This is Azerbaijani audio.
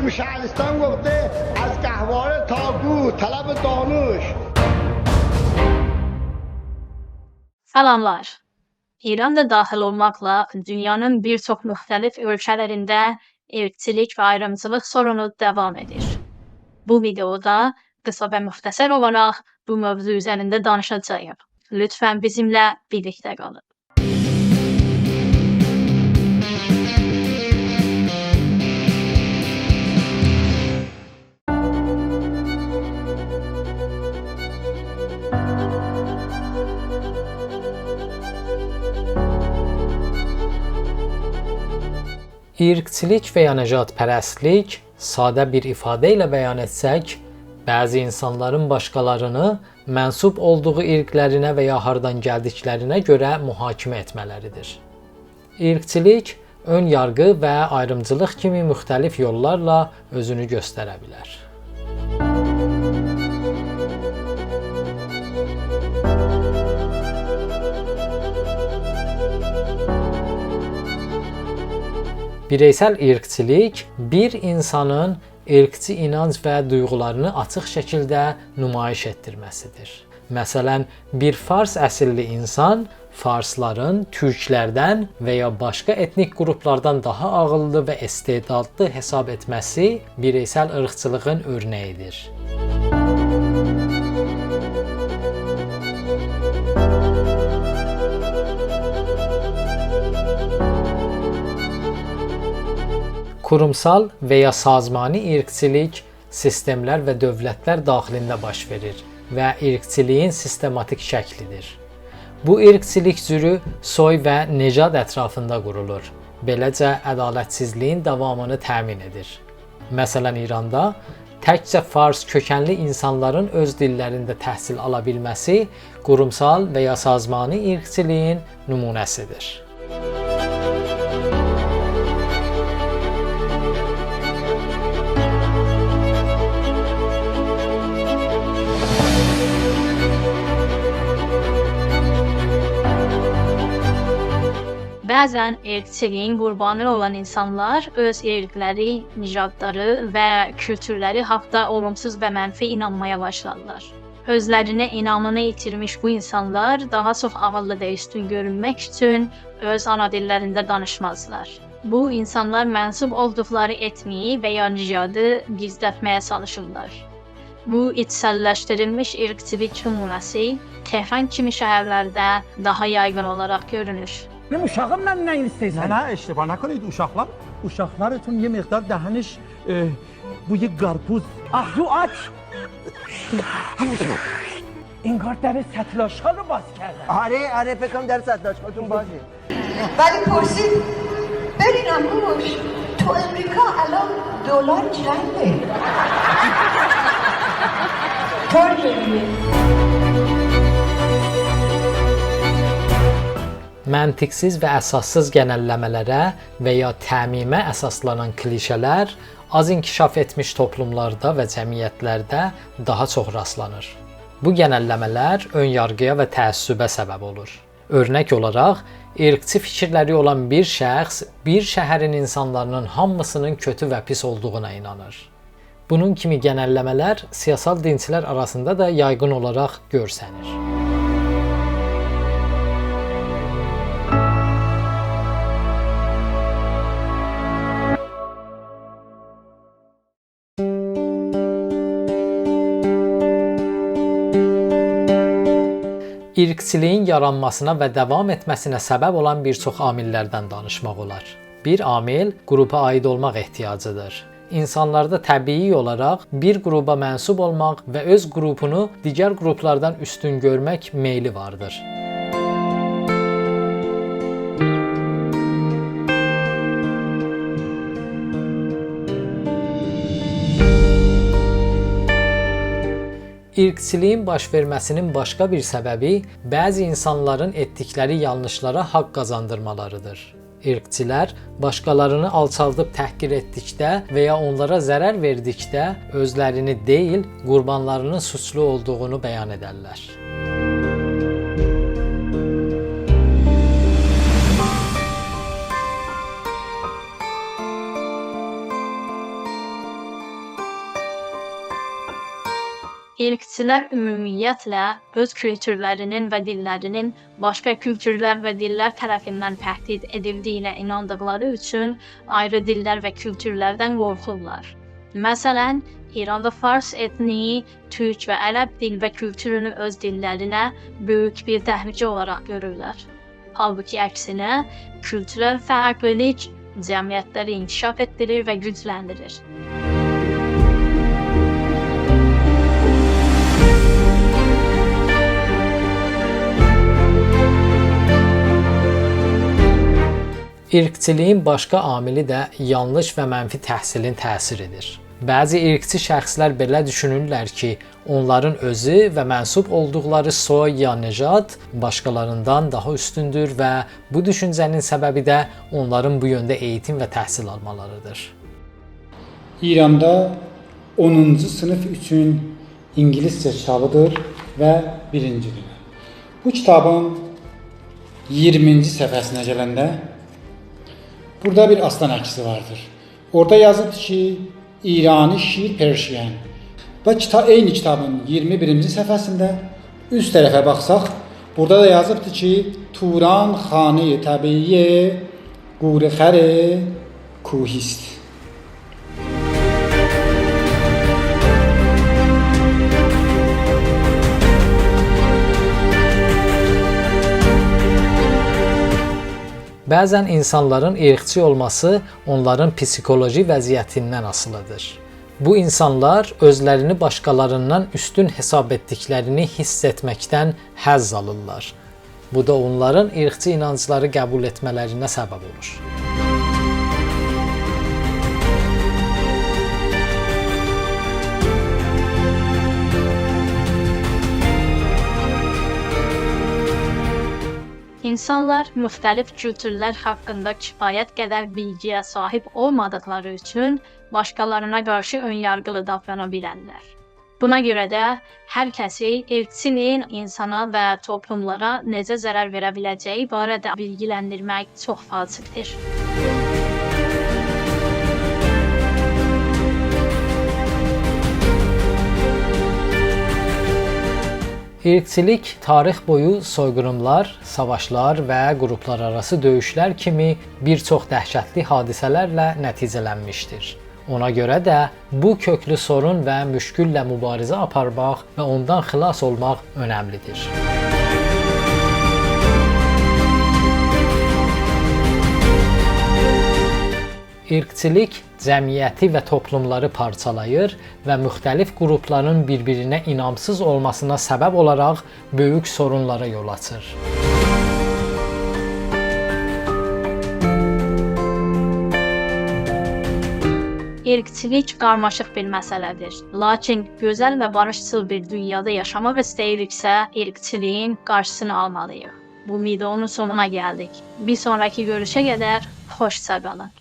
تو شهرستان گفته از گهواره تا گو طلب دانوش. Salamlar. İran da daxil olmaqla dünyanın bir çox müxtəlif ölkələrində irqçilik və ayrımçılıq sorunu davam edir. Bu videoda qısa və müxtəsər olaraq bu mövzu üzərində danışacağıq. Lütfən bizimlə birlikdə qalın. İrqçilik və ya nəcatpərəstlik, sadə bir ifadə ilə bəyan etsək, bəzi insanların başqalarını mənsub olduğu irqlərinə və ya hardan gəldiklərinə görə mühakimə etmələridir. İrqçilik, ön yarğı və ayrımcılıq kimi müxtəlif yollarla özünü göstərə bilər. Bireysel irqçilik bir insanın irqçi inanc və duyğularını açıq şəkildə nümayiş etdirməsidir. Məsələn, bir fars əsilli insan farsların türklərdən və ya başqa etnik qruplardan daha ağıllı və istedadlı hesab etməsi bireysel irqçılığın örnəyidir. Kurumsal və ya sazmani irqçilik sistemlər və dövlətlər daxilində baş verir və irqçiliyin sistematik şəklidir. Bu irqçilik cürü soy və necad ətrafında qurulur. Beləcə ədalətsizliyin davamını təmin edir. Məsələn, İranda təkcə fars kökənli insanların öz dillərində təhsil ala bilməsi qurumsal və ya sazmani irqçiliyin nümunəsidir. Bəzən irqçiliyin qurbanı olan insanlar öz irqləri, nicadları və kültürləri haqda olumsuz və mənfi inanmaya başlarlar. Özlərinə inamını itirmiş bu insanlar daha çox ağıllı və üstün görünmək üçün öz ana dillərində danışmazlar. Bu insanlar mənsub olduqları etniyi və ya nicadı gizlətməyə çalışırlar. Bu içsəlləşdirilmiş irqçilik nümunəsi Tehran kimi şəhərlərdə daha yaygın olaraq görünür. Ne uşağım ben ne istiyorsan? نه اشتباه نکنید uşaqlarتون یه مقدار دهنش بوی گارپوز Ahzu aç. انگار در سطلاشا رو باز کردن. آره فکر کنم در سطلاشاتون بازه. ولی پرسید برین امروش تو امریکا الان دلار چنده؟ طور Məntiqsiz və əsassız genəlləmələrə və ya təmimə əsaslanan klişələr az inkişaf etmiş toplumlarda və cəmiyyətlərdə daha çox rastlanır. Bu genəlləmələr ön yarğıya və təəssübə səbəb olur. Örnək olaraq, irqçi fikirləri olan bir şəxs bir şəhərin insanlarının hamısının kötü və pis olduğuna inanır. Bunun kimi genəlləmələr siyasal dinçilər arasında da yaygın olaraq görsənir. İrqçiliyin yaranmasına və davam etməsinə səbəb olan bir çox amillərdən danışmaq olar. Bir amil qrupa aid olmaq ehtiyacıdır. İnsanlarda təbii olaraq bir qrupa mənsub olmaq və öz qrupunu digər qruplardan üstün görmək meyli vardır. İrqçiliyin baş verməsinin başqa bir səbəbi bəzi insanların etdikləri yanlışlara haqq qazandırmalarıdır. İrqçilər başqalarını alçaldıb təhqir etdikdə və ya onlara zərər verdikdə özlərini deyil, qurbanlarının suçlu olduğunu bəyan edərlər. İrqçilər ümumiyyətlə öz kültürlərinin və dillərinin başqa kültürlər və dillər tərəfindən təhdid edildiyinə inandıqları üçün ayrı dillər və kültürlərdən qorxurlar. Məsələn, İranda fars etniyi, türk və ərəb dil və kültürünü öz dillərinə böyük bir təhlükə olaraq görürlər. Halbuki əksinə, kültürel fərqlilik cəmiyyətləri inkişaf etdirir və gücləndirir. İrqçiliyin başqa amili də yanlış və mənfi təhsilin təsiridir. Bəzi irqçi şəxslər belə düşünürlər ki, onların özü və mənsub olduqları soy ya necad başqalarından daha üstündür və bu düşüncənin səbəbi də onların bu yöndə eğitim və təhsil almalarıdır. İranda 10-cu sınıf üçün ingiliscə kitabıdır və birincidir. Bu kitabın 20-ci səhifəsinə gələndə burada bir aslan əksi vardır. Orada yazıbdır ki, İrani şiir Perşiyen. Və eyni kitabın 21-ci səhifəsində üst tərəfə baxsaq, burada da yazıbdır ki, Turan xane-i təbiyyə qurxər-i kuhist. Bəzən insanların irqçi olması onların psixoloji vəziyyətindən asılıdır. Bu insanlar özlərini başqalarından üstün hesab etdiklərini hiss etməkdən həzz alırlar. Bu da onların irqçi inancları qəbul etmələrinə səbəb olur. İnsanlar müxtəlif kültürlər haqqında kifayət qədər bilgiyə sahib olmadıqları üçün başqalarına qarşı önyargılı davrana bilərlər. Buna görə də hər kəsi irqçiliyin insana və toplumlara necə zərər verə biləcəyi barədə bilgiləndirmək çox vacibdir. İrqçilik tarix boyu soyqırımlar, savaşlar və qruplararası döyüşlər kimi bir çox dəhşətli hadisələrlə nəticələnmişdir. Ona görə də bu köklü sorun və müşküllə mübarizə aparmaq və ondan xilas olmaq önəmlidir. İrqçilik cəmiyyəti və toplumları parçalayır və müxtəlif qrupların bir-birinə inamsız olmasına səbəb olaraq böyük sorunlara yol açır. İrqçilik qarmaşıq bir məsələdir. Lakin gözəl və barışçıl bir dünyada yaşamaq istəyiriksə, irqçiliyin qarşısını almalıyıq. Bu videonun sonuna gəldik. Bir sonraki görüşə qədər xoşça qalın.